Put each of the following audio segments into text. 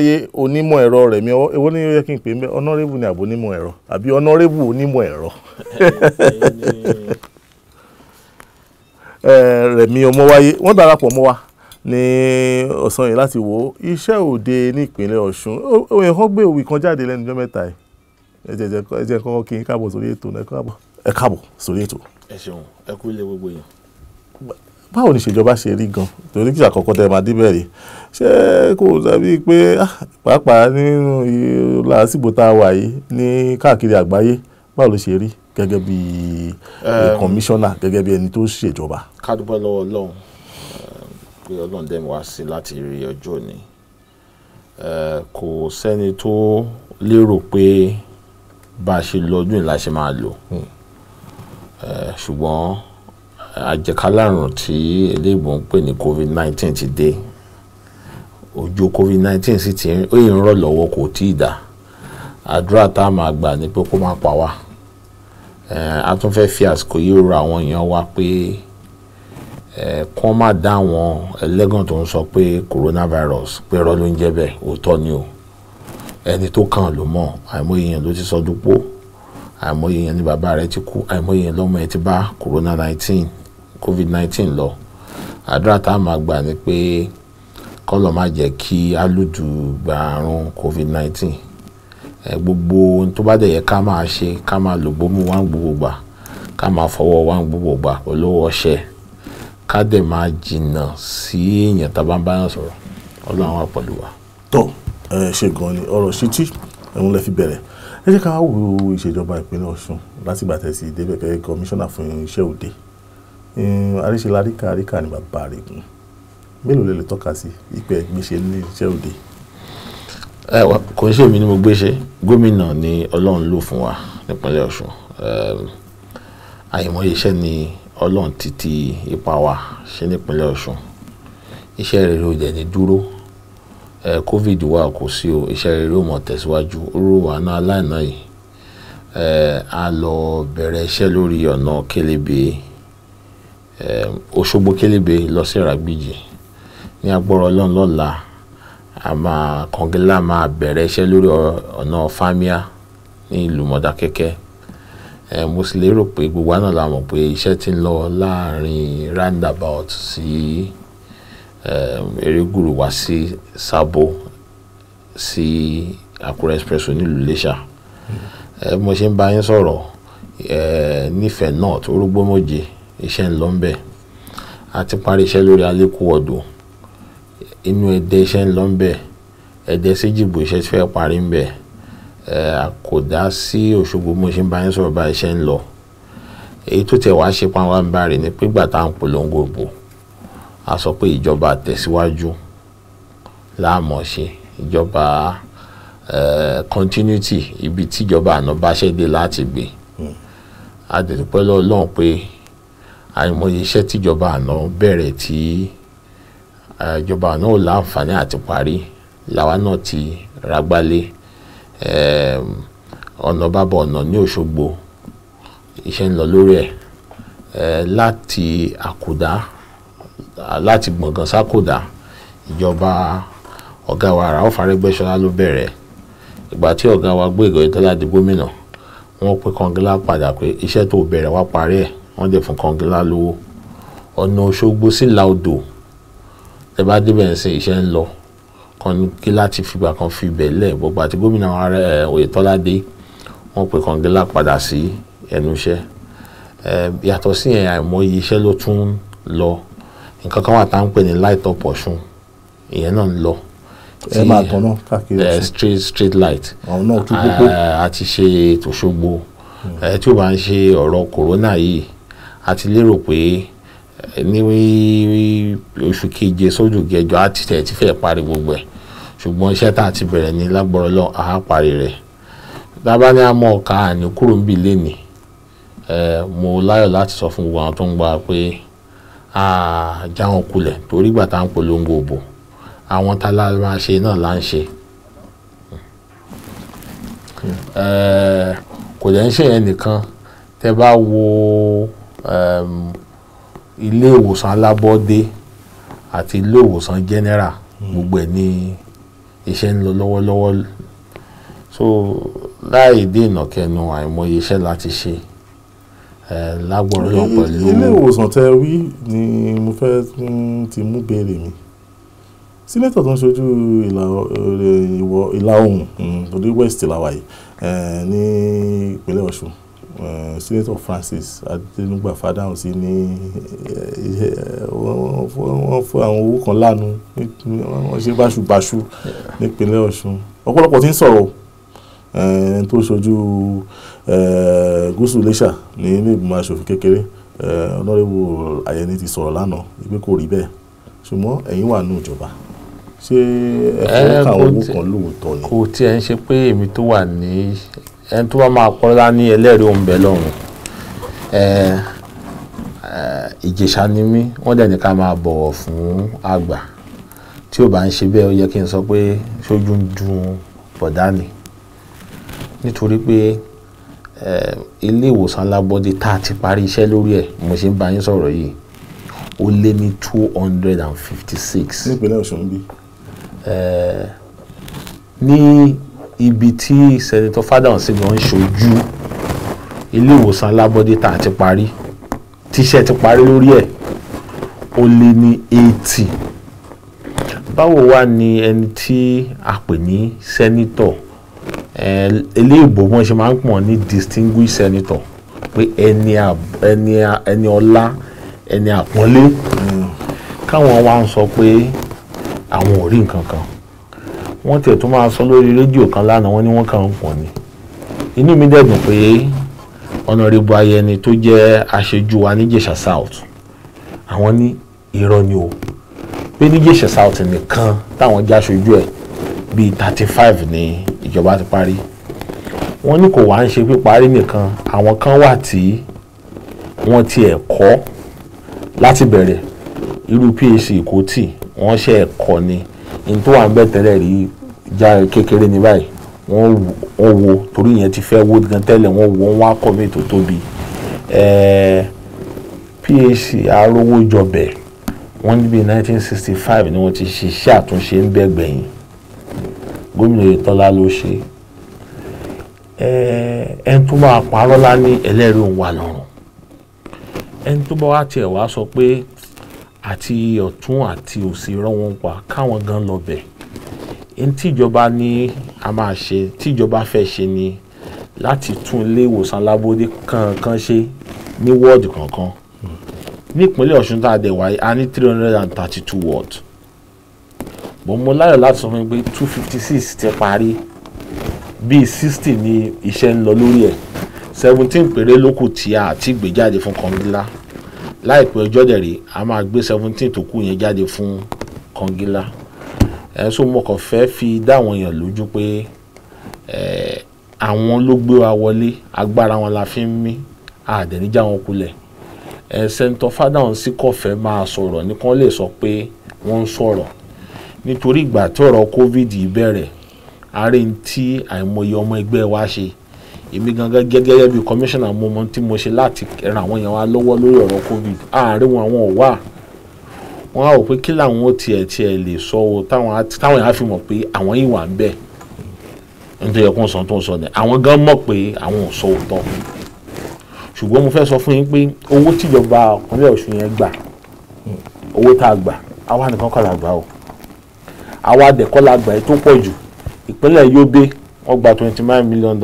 Ọmọwáyé onímọ̀ ẹ̀rọ Rẹ̀mí èwo ni ó yẹ kí n pè é honorable ni àbò onímọ̀ ẹ̀rọ àbí honorable onímọ̀ ẹ̀rọ Rẹ̀mí Ọmọwáyé wọ́n darapọ̀ mọ́ wa ní ọ̀sán yìí láti wo iṣẹ́ òde ní ìpínlẹ̀ Ọ̀ṣun. Òye kan gbé òwe kan jáde lẹ́nu ọjọ́ mẹ́ta yìí ẹ jẹ́ kọ́kọ́ kí n káàbọ̀ sórí ètò ẹ káàbọ̀ sórí ètò. Ẹ ṣeun, ẹ kú ilé gbogbo yẹn. Báwo ni ìṣèjọba ṣe rí gan torí kí àkọ́kọ́ tẹ́ máa débẹ̀ rí ṣé kò dàbí pé pàápàá nínú làásìgbò tá a wà yìí ní káàkiri àgbáyé báwo ló ṣe rí gẹ́gẹ́ bí kọmíṣánná gẹ́gẹ́ bí ẹni tó ṣèjọba. Ká dúpẹ́ lọ́wọ́ Ọlọ́run pé Ọlọ́run dẹ̀ wá sí láti rí ọjọ́ òní. Kò sẹ́ni tó lérò pé bá a ṣe lọ́dún yìí la ṣe máa lò ṣùgbọ́n àjẹkálàrùn tí eléèbó ń pè ní COVID-19 ti dé. Òjò COVID-19 sì ti ń rọ̀ lọ́wọ́ kò tí ì dá. Àdúrà tá a máa gbà ni pé kó má pa wá. A tún fẹ́ fi àsìkò yìí rọ̀ àwọn èèyàn wa pé kó má dá àwọn ẹlẹ́gàn tó ń sọ pé coronavirus pé irọ́ ló ń jẹ́ bẹ́ẹ̀ òótọ́ ni o. Ẹni tó kàn ló mọ̀, àìmọye èèyàn ló ti sọ dúpọ̀, àìmọye èèyàn ní bàbá rẹ̀ ti kú, àìmọye èèyàn lọ́mọ ẹ̀ ti bá COVID-19 lọ. Àdúrà tá a máa gbà ni pé kọ́lọ̀ má jẹ́ kí alùdù gba àrùn COVID-19. Gbogbo ohun tó bá dẹ̀ yẹ ká máa ṣe ká máa lò gbómú wá ń gbogbo gbà ká máa fọwọ́ wá ń gbogbo gbà pẹ̀lú ọṣẹ ká dẹ̀ máa jìnnà sí èèyàn tá a bá ń bá yàn sọ̀rọ̀ Ọlọ́run wà pẹ̀lú wa. Tó ṣe gan ni ọ̀rọ̀ ṣítí ẹ̀hún lẹ fi bẹ̀rẹ̀ ẹ jẹ́ ká wo ìṣèjọba ìpínlẹ̀ Ọ̀ṣun láti gbà tẹ̀sí débẹ̀ kẹ́ kọmíṣánná fún iṣẹ́ òde àríkà ní bàbá rẹ̀ gùn mélòó lè tọ́ka sí ìpẹ́ gbéṣẹ́ ní iṣẹ́ òde. Kò ń ṣe èmi ni mo gbéṣẹ́, gómìnà ni Ọlọ́run lò fún wa nípínlẹ̀ Ọ̀ṣun. Àìmọye iṣẹ́ ni Ọlọ́run títí ipa wa ṣe nípínlẹ̀ Ọ̀ṣun. Iṣẹ́ rere ò dẹ̀ ní dúró. COVID wà kò sí o, iṣẹ́ rere ó mọ̀ tẹ̀síwájú. Orú wa náà láìná yìí a lọ bẹ̀rẹ̀ iṣẹ́ lórí ọ̀nà Kélébé Òṣogbo Kélébé lọ sí Ìràgbìjì ní agbọ́rọ̀ Ọlọ́run lọ́la. Kọ̀ǹgílá máa bẹ̀rẹ̀ iṣẹ́ lórí ọ̀nà Fámíà ní ìlú Mọ̀dákẹ́kẹ́. Mo sì lérò pé gbogbo àná la mọ̀ pé iṣẹ́ ti ń lọ láàrin roundabout sí Erégùrù wá sí Sábó sí Àkúrẹ́ expressway nílùú Iléṣà. Mo ṣe ń bá yín sọ̀rọ̀ nífẹ̀ẹ́ north Orógbómọ̀jé iṣẹ́ ń lọ ń bẹ̀. A ti parí iṣẹ́ lórí Alékúwọ̀dù inú Ẹdẹ iṣẹ́ ń lọ ń bẹ̀. Ẹdẹ Séjìgbò iṣẹ́ ti fẹ́ parí ń bẹ̀. Àkòdá sí Òṣogbo mo ṣe ń bá yín sọ̀rọ̀ bá iṣẹ́ ń lọ. Èyí tó tẹ̀ wá ṣe pàwọn àbárí ni pé gbà tá à ń polongo ìbò a sọ pé ìjọba tẹ̀síwájú láàmọ̀ ṣe ìjọba continuity ibi tíjọba àná bá ṣẹ́ dé láti gbé. A dẹ̀ dúpẹ́ lọ́wọ́ Ọlọ́run pé àìmọye iṣẹ́ tíjọba àná bẹ̀rẹ̀ tí ìjọba àná ò láǹfààní àti parí làwa náà ti rágbálé. Ọ̀nà bàbá ọ̀nà ní Òṣogbo iṣẹ́ ń lọ lórí ẹ̀ láti Àkùdá láti Gbọ̀ngàn sákòdá ìjọba ọ̀gá wa Rauf Arẹ́gbẹ́ṣọlá ló bẹ̀rẹ̀. Ìgbà tí ọ̀gá wa Gbóyèga Oyètọ́lá di gómìnà wọ́n pé kọ̀ǹgílá padà pé iṣẹ́ tó bẹ̀rẹ̀ wá parí ẹ̀ wọ́n dẹ̀ fún kọ̀ǹgílá lówó. Ọ̀nà Òṣogbo sí Láodò tẹ bá débẹ̀ ń sin iṣẹ́ ń lọ kọ̀ǹgílá ti fìgbà kan fi bẹ̀lẹ̀ gbogbo àti gómìnà Oyètọ́lá dé wọ́n pé kọ̀ǹgílá padà sí ẹnu iṣẹ́. Yàtọ̀ sí yẹn àìmọye iṣẹ́ ló tún lọ. Nǹkan kan wà tá à ń pè ní light up Ọ̀ṣun ìyẹn náà ń lọ. Ẹ máa tọ́nà káàkiri street light. Àwọn náà tún gbogbo. A ti ṣe tòṣogbo. Tí ó bá ń ṣe ọ̀rọ̀ corona yìí a ti lérò pé ní oṣù keje sójú kẹjọ a ti tẹ̀ ti fẹ́ parí gbogbo ẹ̀ ṣùgbọ́n iṣẹ́ tá a ti bẹ̀rẹ̀ ní lágbọ́rọ̀ lọ a parí rẹ̀. Dábàá ní àmọ́ ọ̀ka àní kúrò ń bì lénìí. Mo láyọ̀ láti sọ fún gbogbo àwọn tó ń gbà pé já wọn kulẹ̀ torí ìgbà tá à ń polongo òbò àwọn tá a máa ṣe náà là ń ṣe. Kò dẹ̀ ń ṣe yẹn nìkan tẹ́ bá wo ilé ìwòsàn alábọ́dé àti ilé ìwòsàn general gbogbo ẹ̀ ní iṣẹ́ ń lọ lọ́wọ́lọ́wọ́ so láì dènà kẹnu àìmọye iṣẹ́ láti ṣe lágbọ̀rọ̀ náà pẹ̀lú. ilé ìwòsàn tẹ wí ni mo fẹ́ ti mú béèrè mi. Sínétọ̀ tó ń ṣojú ìlà oòrùn torí west làwà yìí ní ìpínlẹ̀ Ọ̀ṣun Sínétọ̀ Francis Adénúgbà Fádáhùn sí ní wọ́n fún àwọn owó kan lánàá wọ́n ṣe báṣubàṣu nípínlẹ̀ Ọ̀ṣun ọ̀pọ̀lọpọ̀ tí ń sọ̀rọ̀ tó ṣojú gúúsù Iléṣà ní ilé ìgbìmọ̀ aṣòfin kékeré Honorable Ayẹni ti sọ̀rọ̀ lánàá pé kò rí bẹ́ẹ̀ ṣùgbọ́n ẹ̀yin wà ní ìjọba ṣé ẹ fẹ́ ká owó kan lóòótọ́ ni. kò tí ẹ ń ṣe pé èmi tó wà ní ẹni tó bá máa pọ́nlá ní ẹlẹ́rìí òun bẹ̀ lọ́rùn Ìjẹ̀ṣà ni mí wọ́n dẹ̀ ní ká máa bọ̀wọ̀ fún àgbà tí ò bá ń ṣe bẹ́ẹ̀ ó yẹ kí n sọ pé ṣojú ń dun bọ̀dá ni nítorí pé ilé ìwòsàn alábọ́dé tá a ti parí iṣẹ́ lórí ẹ̀ mo ṣe ń bá yín sọ̀rọ̀ yìí ó lé ní 256. nípínlẹ̀ Ọ̀ṣun bí. ní ibi tí Senator Fádáhùn sí gan ń ṣojú ilé ìwòsàn alábọ́dé tá a ti parí tíṣẹ́ ti parí lórí ẹ̀ ó lé ní 80. báwo wá ni ẹni tí a pè ní sẹ́nítọ̀ eléèbó wọn ṣe máa ń pọ̀ ní distinguished senator pé ẹni ọlá ẹni àpọ́nlé káwọn wá ń sọ pé àwọn ò rí nǹkan kan wọ́n tiẹ̀ tún máa sọ lórí rédíò kan lánàá wọ́n ní wọ́n kàn ń pọ̀ ni inú mi dẹ̀ dùn pé Honorable Ayẹni tó jẹ́ aṣojú wa ní Ìjẹ̀ṣà South àwọn ní irọ́ ni o pé ní Ìjẹ̀ṣà South nìkan táwọn já aṣojú ẹ̀ bíi 35 ní ìjọba ti parí wọ́n ní kò wá ń ṣe píparí nìkan àwọn kan wà tí wọ́n tiẹ̀ kọ́ láti bẹ̀rẹ̀ irú PhD kò tí wọ́n ṣe ẹ̀kọ́ ni in tó wà ń bẹ̀ tẹ́lẹ̀ rí já kékeré ní báyìí wọ́n wo torí yẹn ti fẹ́ wó gan tẹ́lẹ̀ wọ́n wo wọ́n wá kọ́ mi tó tóbi PhD arówó jọbẹ̀ wọ́n níbi 1965 ni wọ́n ti ṣiṣẹ́ àtúnṣe ń bẹ̀ gbẹ̀yìn gómìnà Oyètọ́lá ló ṣe ẹni tó bá parọ́ lá ní ẹlẹ́rìí òun wà lọ́rùn ẹni tó bá wá tiẹ̀ wá sọ pé àti ọ̀tún àti òsì rọ́ wọn pa káwọn gan lọ bẹ̀ ẹni tíjọba ní a máa ṣe tíjọba fẹ́ ṣe ni láti tún ilé ìwòsàn alábọ́dé kankan ṣe ní wọ́ọ̀dù kankan ní ìpínlẹ̀ Ọ̀ṣun tá a dẹ̀ wáyé a ní 332 wọ́ọ̀dù bọ́n mo láyọ̀ láti sọ fún mi pé 256 ti parí bíi 60 ní iṣẹ́ ń lọ lórí ẹ̀ 17 péré ló kù tí a ti gbé jáde fún kọngílá láìpẹ́ ọjọ́ dẹ̀rẹ̀ a máa gbé 17 tó kù yẹn jáde fún kọngílá ẹ̀sùn mo kàn fẹ́ fi dáwọn èèyàn lójú pé àwọn ló gbé wa wọlé agbára wọn la fi ń mí àdẹ̀níjà wọn kulẹ̀ Senator Fádáhùn sí kọ̀fẹ́ máa sọ̀rọ̀ nìkan lè sọ pé wọ́n ń sọ̀rọ̀ nítorí ìgbà tí ọ̀rọ̀ COVID bẹ̀rẹ̀ ààrẹ tí àìmọye ọmọ ẹgbẹ́ wa ṣe èmi gangan gẹ́gẹ́ bí kọmíṣánná mo mọ tí mo ṣe láti ran àwọn èèyàn wa lọ́wọ́ lórí ọ̀rọ̀ COVID ààrẹ wọn àwọn ò wà wọ́n á rò pé kí làwọn ó tiẹ̀ lè sọ o táwọn èèyàn á fi mọ̀ pé àwọn yìí wà ń bẹ̀ nítorí ẹ̀kún sọ tó ń sọ ní àwọn gan mọ̀ pé àwọn ò sọ òótọ́ ṣùgbọ́n mo fẹ́ sọ fún yín pé owó tíjọba ìpínlẹ̀ Ọ̀ṣun yẹn gbà owó tá a gbà àwa nìkan kọ́ la gbà o àwa dẹ̀kọ́ la gbà tó pọ̀ jù ìpínlẹ̀ Yobe wọ́n gba $29 million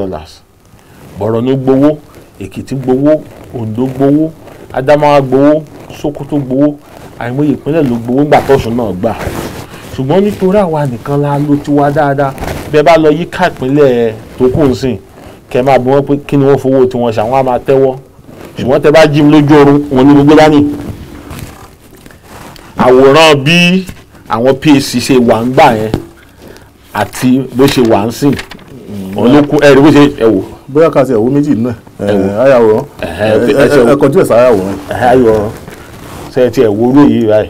Borno gbowó Èkìtì gbowó Ondo gbowó Adamawa gbowó Sokoto gbowó àìmọye ìpínlẹ̀ ló gbowó ńgbà tọ́sùn náà gbà ṣùgbọ́n nítorí àwa nìkan la ló ti wá dáadáa bẹ́ẹ̀ bá lọ yíká ìpínlẹ̀ tó kù ń sìn kẹ́ máa bí wọ́n pé kí ni wọ́n fowó tí wọ́n ṣàwọn á máa tẹ́wọ́ ṣùgbọ́n tẹ́ bá jí mi lójú oorun wọn ní gbogbo dání àwòrán bí àwọn PhD ṣe wà ń gbà yẹn àti bó ṣe wà ń sìn olókù ẹ̀rí bó ṣe ẹ̀wò. bóyá ká ti ẹ̀wò méjì nínú ẹ̀ ayàwòrán ẹ̀kọ́jú ẹ̀ sáyàwòrán. ayàwòrán ṣe ti ẹ̀wò orí yìí báyìí.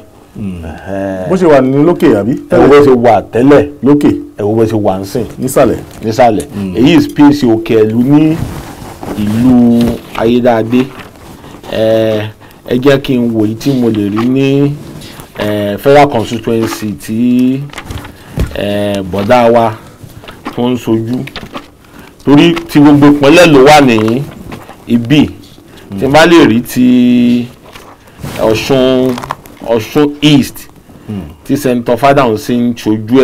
bó ṣe wà ní lókè àbí. ẹ̀wò bó ṣe wà tẹ́lẹ̀ lókè. ẹ̀wò bó ṣe wà ń sìn. nísàlẹ̀. èyí PhD òkè ẹ̀lú ní ìlú Ayédáadé ẹ jẹ́ kí n wò yìí tí mo lè rí ní federal constituency tí bọ̀dá wa tó ń sojú torí tí gbogbo ìpínlẹ̀ ló wà ní ibi tí n bá lè rí ti Ọ̀ṣun East tí Senator Fádàùnsí ń ṣojú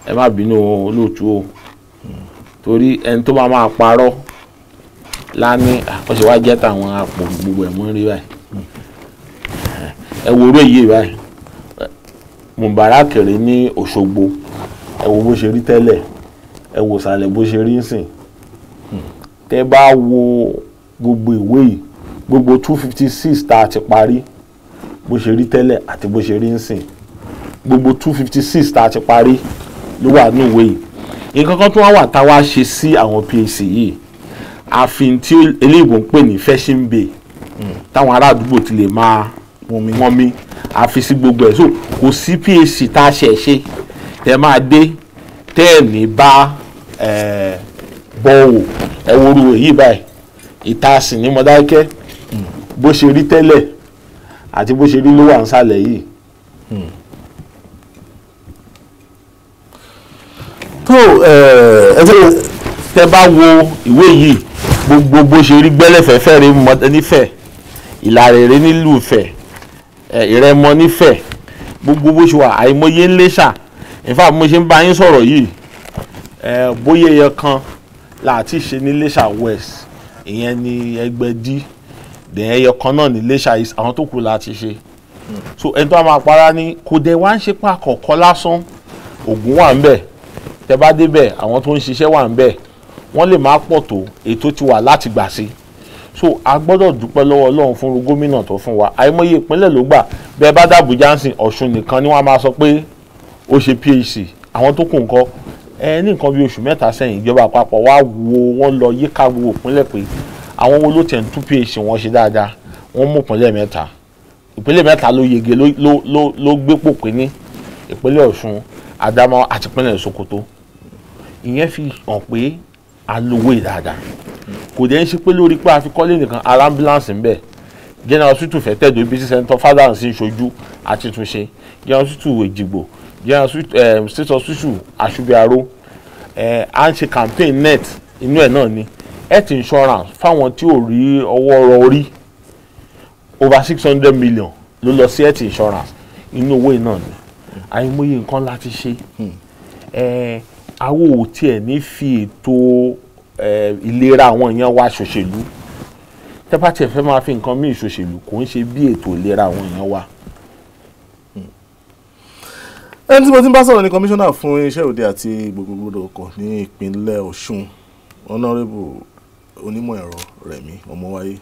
ẹ má bínú olóòtú o torí ẹni tó máa parọ́ lání àkọsí wá jẹ́ tàwọn àpò gbogbo ẹ̀ mọ́ rí báyìí ẹ wo oró yìí báyìí Mubarak rí ní Òṣogbo ẹ wo bó ṣe rí tẹ́lẹ̀ ẹ wo sàlẹ̀ bó ṣe rí nsìn tẹ́ bá wo gbogbo ìwé yìí gbogbo 256 tá a ti parí bó ṣe rí tẹ́lẹ̀ àti bó ṣe rí nsìn gbogbo 256 tá a ti parí ló wà ní ìwé yìí nǹkan kan tó wà tá a wá ṣe sí àwọn PhD yìí àfin tí eléyìnbó ń pè ní fishing bay táwọn ará àdúgbò ti lè máa wọ́n mi àfi sí gbogbo ẹ̀ so kò sí PhD tá a ṣe tẹ́ máa dé tẹ́ ẹ̀ ní bá bọ́ọ̀wò ẹ wo orú èyí báyìí ìtasìn ní Mọdákẹ́kẹ́ bó ṣe rí tẹ́lẹ̀ àti bó ṣe rí ló wà nísàlẹ̀ yìí. tó tẹ́ bá wo ìwé yìí gbogbo bó ṣe rí gbẹ́lẹ́fẹ̀ẹ́fẹ́ rí nífẹ̀ẹ́ Ìlàrẹ̀rẹ̀ nílùú Ifẹ̀ Ìrẹ́mọ nífẹ̀ẹ́ gbogbo bó ṣe wà àìmọye ńlẹ́ṣà ìfà mo ṣe ń bá yín sọ̀rọ̀ yìí bóyá ẹyọ kan láti ṣe ní Iléṣà West ìyẹn ní Ẹgbẹ́dí dẹ̀ ẹyọ kan náà ní Iléṣà East àwọn tó kù láti ṣe so ẹni tó máa para ní kò dẹ̀ wá ń ṣe pa àkọ́kọ́ lásán Ògùn wà ń bẹ̀ tẹ́ bá débẹ̀ àwọn tó ń ṣiṣẹ́ wà ń bẹ̀ wọ́n lè má pọ̀ tó ètò ti wà láti gbà sí so a gbọ́dọ̀ dúpẹ́ lọ́wọ́ Ọlọ́run fún gómìnà tó fún wa àìmọye ìpínlẹ̀ ló gbà bẹ́ẹ̀ bá dàbújá ń sìn Ọ̀ṣun nìkan ni wọ́n máa sọ pé ó ṣe PhD àwọn tó kù ńkọ́ ní nǹkan bí oṣù mẹ́ta sẹ́yìn ìjọba àpapọ̀ wá wo wọ́n lọ yíká gbogbo ìpínlẹ̀ pé àwọn wo ló tẹ̀ ń tún PhD wọn ṣe dáadáa wọ́n mú ìpínlẹ̀ mẹ́ta ló yege ló gbépò kíní ìpínlẹ̀ Ọ̀ṣun Adamawa àti ìpínlẹ̀ Sokoto ìyẹn fi hàn pé alówó dáadáa kò dẹ̀ ń ṣe pé lórí pé a fi kọ́lé nìkan ara ambulance ń bẹ̀ General Hospital fẹ́ tẹ̀dọ̀ ibi tí Senator Fádàùnsí ṣojú àti túnṣe General Hospital Èjìgbò General State Hospital Àṣùbíàró à ń ṣe campaign net inú ẹ̀ náà ni health insurance fáwọn tí ò rí ọwọ́ rọ orí over 600 million ló lọ sí health insurance inú owó iná ni àìmọye nǹkan láti ṣe àwọn ò tiẹ̀ ní fi ètò ìlera àwọn èèyàn wa ṣòṣèlú tẹ́ bá tiẹ̀ fẹ́ máa fi nǹkan míì ṣòṣèlú kò ń ṣe bí ètò ìlera àwọn èèyàn wa. ẹni tí mo ti ń bá sọ̀rọ̀ ní kọmíṣánná fún iṣẹ́ òde àti gbogbogbò ọkọ̀ ní ìpínlẹ̀ Ọ̀ṣun honourable onímọ̀ ẹ̀rọ Rẹ̀mí Ọmọwáyé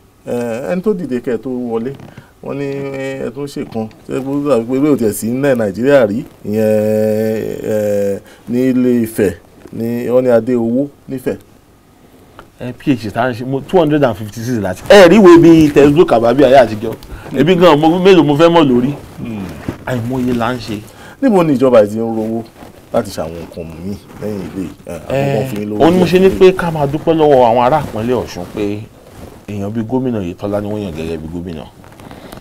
ẹni tó dìde kẹ́ ẹ tó wọlé wọ́n ní ẹ tó ṣèkan ṣé pé bí o tiẹ̀ sí ní Nàìjíríà rí ìyẹn ní Ilé Ifẹ̀ ní wọ́n ní Adéowó nífẹ̀ẹ́. PhD tá à ń ṣe 256 láti rí ìwé bíi textbook àbábí ayé àtijọ́ ebi gan mélòó mo fẹ́ mọ̀ lórí àìmọye là ń ṣe. níbo ni ìjọba ti ń rówó láti ṣàwọn nǹkan míì lẹ́yìn ilé àkọ́kọ́ fún yín lówó. ó ní mo ṣe ní pé ká máa dúpẹ́ lọ́wọ́ àwọn ará ìpínlẹ̀ Ọ̀ṣun pé èèyàn bíi gómìnà Oyètọ́lá ni wọ́n yàn gẹ́gẹ́ bíi gómìnà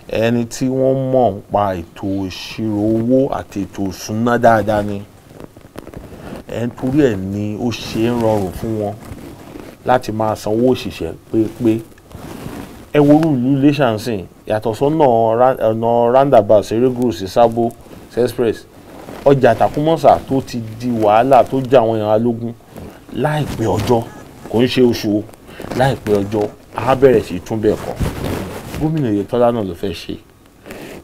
ẹni tí wọ́n mọ̀ ń pa ètò ìṣirò owó àti ètò ìṣúná dáadáa ni torí ẹ̀ ni ó ṣe ń rọrùn fún wọn láti máa sanwó òṣìṣẹ́ pé ẹ worú ìlú Iléṣà ń sìn yàtọ̀ sọ́nà ọ̀nà roundabout Ṣerégùrù sí Sábó express ọjà Tàkúmọ̀sà tó ti di wàhálà tó já àwọn èèyàn alógún láìpẹ́ ọjọ́ kò ń ṣe oṣù láìpẹ́ ọjọ́ á bẹ̀rẹ̀ sí tún bẹ́ẹ̀ kọ́ gómìnà Oyètọ́lá náà ló fẹ́ ṣe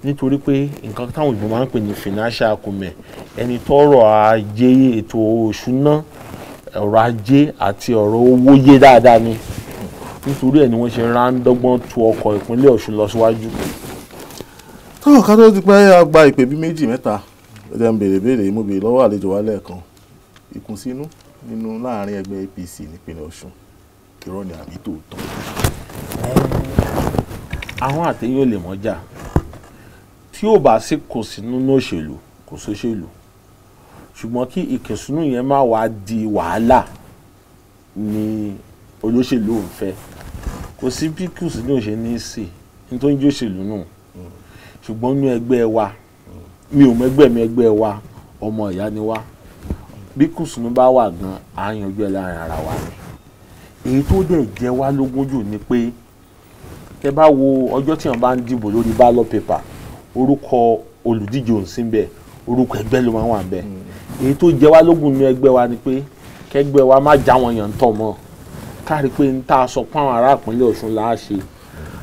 nítorí pé nǹkan táwọn ìgbìmọ̀ máa ń pè ní financial acumen ẹni tọ́rọ̀ ajé ètò òṣùná ọ̀rọ̀ ajé àti ọ̀rọ̀ owó yé dáadáa ni nítorí ẹ̀ ni wọ́n ṣe ráńdọ́gbọ́n tu ọkọ̀ ìpínlẹ̀ Ọ̀ṣun lọ síwájú. táwọn ká tó ti pẹ́ a gba ìpè bí méjì mẹ́ta ẹ̀jẹ̀ ń béèrè mo béèrè lọ́wọ́ àlejò wa lẹ́ẹ̀kan ìkùnsínú nínú láàrin ẹgbẹ́ APC nípínlẹ̀ Ọ̀ṣun irọ́ ni àbí tòótọ́. àwọn àtẹ̀yìn ò lè mọ́jà tí ò bá sí kò sínú ní òṣèlú kò sóṣèlú ṣùgbọ́n kí ìkùnsínú yẹn má wàá di wàhálà ni olóṣèlú ò ń fẹ́ kò sí bí kùnsínú ò ṣe ní í sè nítorí jẹ́ òṣèlú nù ṣùgbọ́n ní ẹgbẹ́ wa mi ò mẹ́gbẹ́ mi ẹgbẹ́ wa ọmọ ìyá ni wá bí kùsùnú bá wà gan à ń yanjú ẹ̀ láàrin ara wa ni èyí tó dẹ̀ jẹ́ wá lógún jù ni pé tẹ́ bá wo ọjọ́ tí wọ́n bá ń dìbò lórí ballot paper orúkọ olùdíje ò sí ńbẹ̀ orúkọ ẹgbẹ́ ló máa wà ńbẹ̀ èyí tó jẹ́ wá lógún nínú ẹgbẹ́ wa ni pé kẹgbẹ́ wa má já wọn yàn tọ̀ mọ́ kárí pé ń tá a sọ pé àwọn ará ìpínlẹ̀ Ọ̀ṣun là á ṣe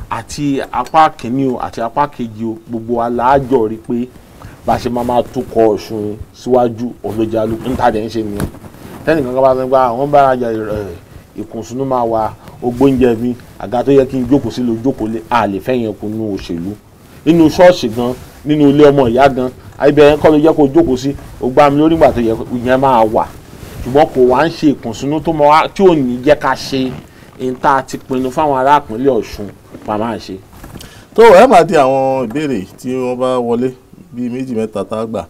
àti apá kìíní o àti apá kejì o gbogbo wa là á jọ rí pé bá a ṣe máa tukọ̀ Ọ̀ṣun síwájú olójà ló ń tàdé ń ṣe nìyẹn tẹ́nìkan kan bá sọ pé àwọn bá rajà ìkùnsùnú máa wà ogbóúnjẹ mi àga tó yẹ kí n jókòó sí ló jókòó lé a lè fẹ́ yẹn kú nínú òṣèlú nínú ṣọ́ọ̀ṣì gan nínú ilé ọmọ ìyá gan ibẹ̀ yẹn kọ́ ló jẹ́ kó jókòó sí ó gbá mi lórí ìgbà tó yẹ yẹn máa wà ṣùgbọ́n kò wá ń ṣe ìkùnsùnú tó mọ́ wá tí ò ní jẹ́ ká ṣe ní tá a ti pinnu fáwọn ará ìpínlẹ̀ Ọ̀ṣun pa máa ṣe. tó ẹ máa di àwọn ìbéèrè tí wọ́n bá wọlé bíi méjì mẹ́ta tá a gbà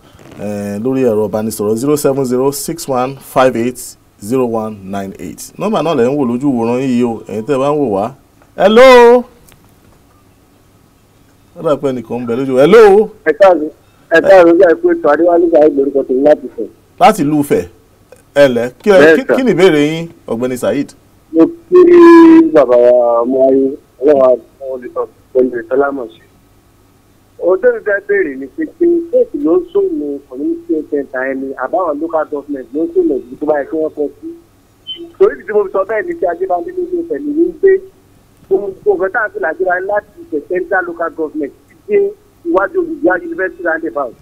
lórí ẹ̀rọ ìbánisọ̀rọ̀ 07061580198 nọ́mbà náà lẹ̀ ń wò lójú wòran yìí o ẹ̀yin tẹ́ bá ń wò wá. hello ó dà pé ẹnìkan ń bẹ lójú hello. ẹ̀ka àrùn ìjà ìpè ètò adéwálé ìjà ìgbèrúkọ tèmi láti fẹ̀. láti ìlú Ifẹ̀ ẹ̀lẹ́ kí ni ìbéèrè yín ọ̀gbẹ́ni Saheed. mo kí bàbá wa ọmọ ayé ọlọ́wà olùsọ pẹ̀lú ìtọ́lámọ̀ sí. òótọ́ ní fẹ́ béèrè ni pé kéèkì ló ń sòmù community center ẹni àbáwọn local government ló ń sòmù ìdí tó báyìí kí wọ́n kọ́ sí. torí ìdí tí mo sọ bẹ́ẹ̀ ni tí adébándé ló ń tẹ̀lé ní pé gbogbo nǹkan tá à ń fi nàìjíríà láti the central local government ti dé iwájú olùdíjà university roundabout.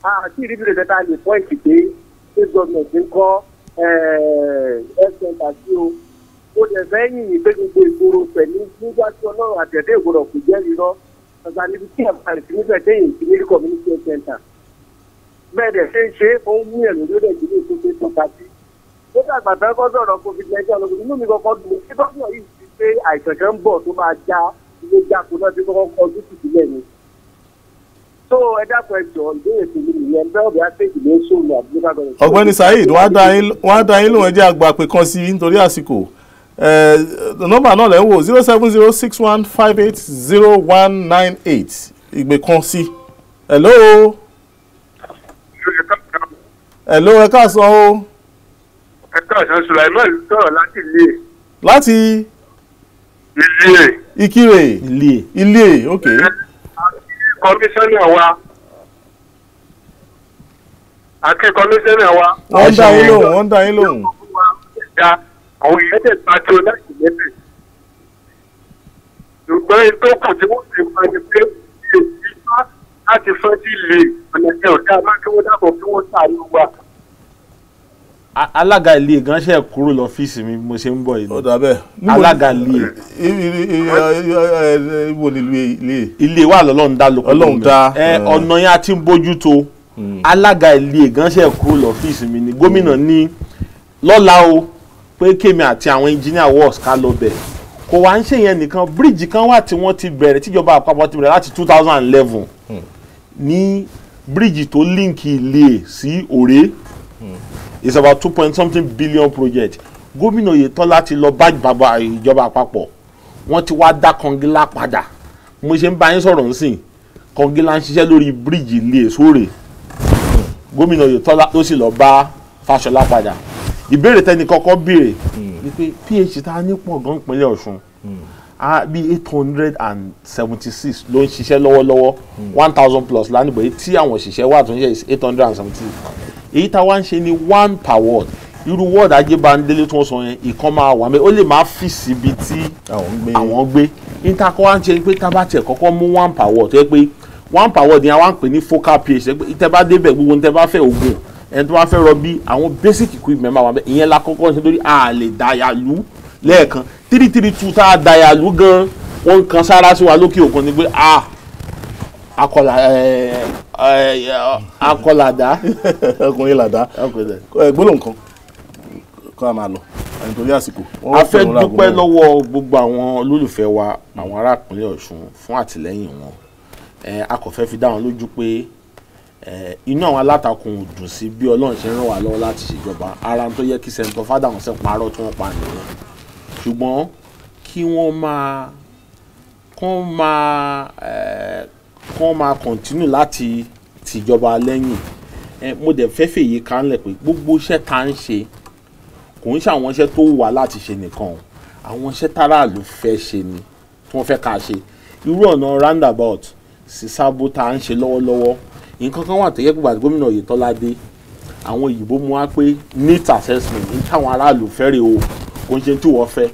àti ìrírí rẹ̀ tẹ́ta lè pọ́ìntì pé state government ń kọ́ health center sí o. ó dẹ̀ fẹ́ yìnyín pé gbogbo ìgboro pẹ̀lú nígbà tí ọlọ́run àtẹ̀dẹ́ ìgboro kò jẹ́ irọ́ ọ̀sán níbi tí ẹ̀ka rẹ̀ ti nífẹ̀ẹ́ dẹ́yìn sí ní community center. bẹ́ẹ̀ dẹ̀ ṣe ń ṣe ó ń mú ẹ̀rù lórí ìdílé tó ṣe tó ka sí. ó dàgbà fẹ́ kọ́ sọ̀rọ̀ covid-19 ọlọ́run inú mi kọ́kọ́ dùn sí dókítà yìí ti pé àìsàn kan ń bọ̀ tó máa já ilé jáko náà tí kọ́kọ́ kọ́ ojú tì sílẹ̀ ni. tó ẹ dákun ẹjọ́ ìbéèrè tèmi nìyẹn bẹ́ẹ̀ bí a ṣe ìdílé sóòlù àbúrò ọ̀gbẹ́ni Saheed wọ́n á dá yín lóun ẹjẹ́ àgbà pé kan sí nítorí àsìkò nọ́mbà náà lẹ́ ń wò 07061580198 ìgbè kan sí. hello ẹ káàsán o. ẹ káàsán Sulaiman sọ̀rọ̀ láti ilé. láti ilé. Ìkirè ilé ok. kọmíṣánná wa wọ́n dá yín lóhùn. àwọn èèyàn tẹ̀ pàtó láti lẹ́bẹ̀. ṣùgbọ́n ètò kù tí wọ́n ti pa ni pé ìfá láti fẹ́ sí ilé ọ̀nà tí ọ̀dà máa kí wọ́n dábọ̀ kí wọ́n sàánú wa. alága ilé gan ṣe kúrò lọ́fíìsì mi mo ṣe ń bọ̀ yìí. ó dà bẹ́ẹ̀. alága ilé. ibo ni ilé. ilé wa lọ́lọ́run dá lóko. ọlọ́run dá. ọ̀nà yẹn a ti ń bójú tó. alága ilé gan ṣe kúrò lọ́fíìsì mi ni gómìnà ní lọ́la o pé kémi àti àwọn engineer works ká lọ bẹ̀ kò wá ń ṣe yẹn nìkan bíríìjì kan wà tí wọ́n ti bẹ̀rẹ̀ tíjọba àpapọ̀ ti bẹ̀rẹ̀ láti 2011 ní bíríìjì tó líǹkì ilé sí Òré it's about 2.something billion project gómìnà Oyètọ́lá ti lọ bá bàbá ìjọba àpapọ̀ wọ́n ti wá dá kọngilá padà mo ṣe ń bá yín sọ̀rọ̀ nsìn kọngilá ń ṣiṣẹ́ lórí bíríìjì ilé sóòrè gómìnà Oyètọ́lá ló sì lọ bá Fáṣọlá padà ìbéèrè tẹ́ni kọ́kọ́ béèrè ni pé PH ta ní pọ̀ gan ìpínlẹ̀ Ọ̀ṣun bí 876 ló ń ṣiṣẹ́ lọ́wọ́lọ́wọ́ 1000 plus lánìbọ̀ tí àwọn òṣìṣẹ́ wà tó ń ṣe 876 èyí tá wá ń ṣe ni 1 per ward irú ward Ajébándélé tí wọ́n sọ yẹn ìkan máa wà mẹ́ ó lè máa fi síbi tí àwọn gbé ìtakọ̀ wá ń ṣe pé tá bá tiẹ̀ kọ́kọ́ mú 1 per ward tó yẹ pé 1 per ward yẹn wá ń pè ní focal PH ìtẹ́ bá débẹ̀ gbogbo ìtẹ́ bá fẹ́ ògùn ẹni tó bá fẹ́ rọbí àwọn basic equipment máa wà bẹ́ẹ̀ ìyẹn la kọ́kọ́ ṣe lórí àlè dàyàlú lẹ́ẹ̀kan 332 tá a dàyàlú gan wọ́n kan sára sí wa lókè òkun ni pé akọlàdá ọkùnrin làdá gbólóhùn kan kó a máa lọ nítorí àsìkò. a fẹ́ dúpẹ́ lọ́wọ́ gbogbo àwọn olólùfẹ́ wa àwọn ará ìpínlẹ̀ Ọ̀ṣun fún àtìlẹ́yìn wọn a kò fẹ́ fi dá wọn lójú pé inú àwọn alátakùn dùn sí bí Ọlọ́run ṣe ń ràn wá lọ́wọ́ láti ṣèjọba ara tó yẹ kí sẹ́ńtọ̀ Fádàhùn ṣe parọ́ tí wọ́n pa nìyẹn ṣùgbọ́n kí wọ́n máa kọ́ntínú láti tìjọba lẹ́yìn mo dẹ̀ fẹ́ fèyí kánlẹ̀ pé gbogbo iṣẹ́ tá ń ṣe kò ń ṣe àwọn iṣẹ́ tó wà láti ṣe nìkan o, àwọn iṣẹ́ táráàlú fẹ́ ṣe ni tí wọ́n fẹ́ ká ṣe. Irú ọ̀nà roundabout sí Sábó tá ń ṣe lọ́wọ́lọ́wọ́, nǹkan kan wà tó yẹ pé gbàgbé gómìnà Oyètọ́lá dé, àwọn òyìnbó mú wá pé needs assessment ní táwọn aráàlú fẹ́ rè o, kò ń ṣe tí wọ́n fẹ́.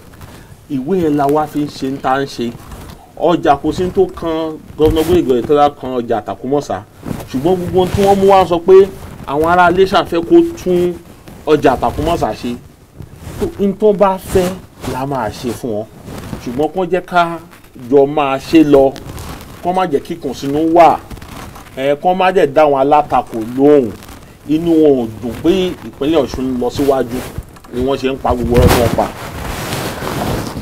Ìwé yẹn la wá fi ń ṣe ń tá ń ṣe. Ọjà kò sí tó kan gómìnà Oyètọ́lá kan ọjà Àtàkùmọ̀sá, ṣùgbọ́n gbogbo tí wọ́n mú wá sọ pé àwọn ará Iléṣà fẹ́ kó tún ọjà Àtàkùmọ̀sá ṣe, n tó bá fẹ́ la máa ṣe fún wọn, ṣùgbọ́n kó jẹ́ ká jọ máa ṣe lọ, kó má jẹ́ kíkùn sínú wà, kó má jẹ́ dá wọn alátakò lóhùn. Inú wọn ò dùn pé ìpínlẹ̀ Ọ̀ṣun ń lọ síwájú ni wọ́n ṣe ń pa gbogbo ọ̀rọ̀ wọn pa.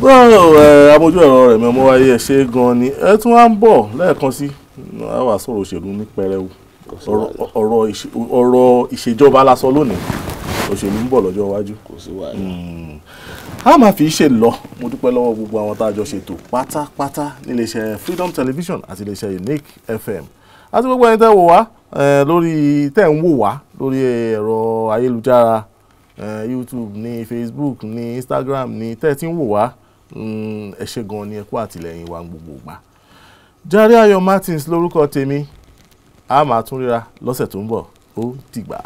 bọ́ọ̀ amójú ẹ̀rọ rẹ̀ mi ọmọ wáyé ẹ̀ ṣe gan ni ẹ tún wá ń bọ̀ lẹ́ẹ̀kan sí àwa sọ̀rọ̀ òṣèlú ní pẹrẹwu, ọ̀rọ̀ ìṣèjọba lásán lónìí, òṣèlú ń bọ̀ lọ́jọ́ iwájú. Kò sí wàhálà. A máa fi ṣe lọ. Mo dúpẹ́ lọ́wọ́ gbogbo àwọn tá a jọ ṣètò pátápátá níléeṣẹ́ Freedom Television àti iléeṣẹ́ Unique FM àti gbogbo ẹni tẹ́ wò wá tẹ́ ń wò wá lórí ẹ̀rọ ayélujára YouTube ní Facebook ní Instagram ní tẹ́ ti ń wò wá. Ẹ ṣé gan ni ẹ kú àtìlẹ́yìn wa gbogbo ìgbà. Jàre Ayọ̀ Martins lórúkọ tèmi. A máa tún ríra lọ́sẹ̀ tó ń bọ̀. Ó dìgbà.